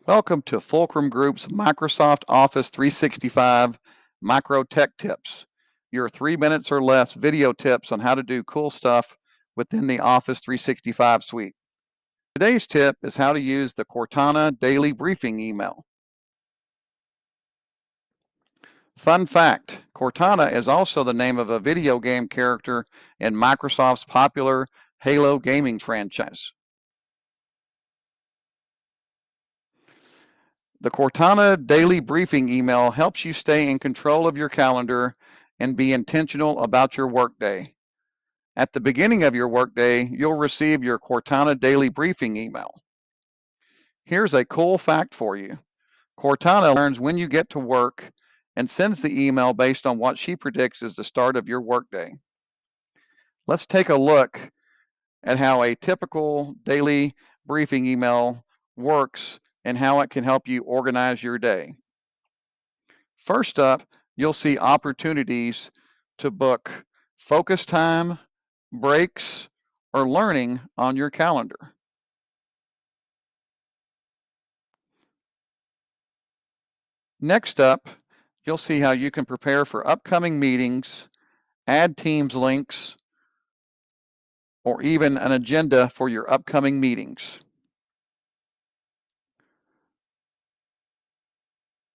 Welcome to Fulcrum Group's Microsoft Office 365 Micro Tech Tips, your 3 minutes or less video tips on how to do cool stuff within the Office 365 suite. Today's tip is how to use the Cortana daily briefing email. Fun fact, Cortana is also the name of a video game character in Microsoft's popular Halo gaming franchise. The Cortana daily briefing email helps you stay in control of your calendar and be intentional about your workday. At the beginning of your workday, you'll receive your Cortana daily briefing email. Here's a cool fact for you. Cortana learns when you get to work and sends the email based on what she predicts is the start of your workday. Let's take a look at how a typical daily briefing email works and how it can help you organize your day. First up, you'll see opportunities to book focus time, breaks, or learning on your calendar. Next up, you'll see how you can prepare for upcoming meetings, add Teams links, or even an agenda for your upcoming meetings.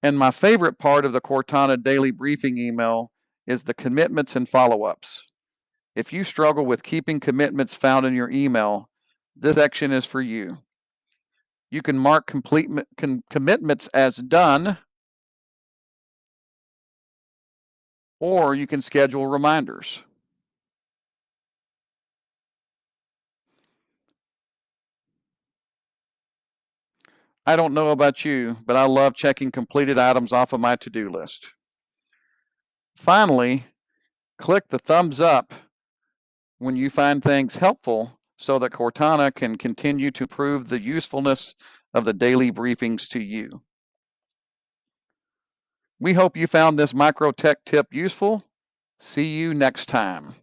And my favorite part of the Cortana daily briefing email is the commitments and follow-ups. If you struggle with keeping commitments found in your email, this section is for you. You can mark commitments as done, or you can schedule reminders. I don't know about you, but I love checking completed items off of my to-do list. Finally, click the thumbs up when you find things helpful so that Cortana can continue to prove the usefulness of the daily briefings to you. We hope you found this micro tech tip useful. See you next time.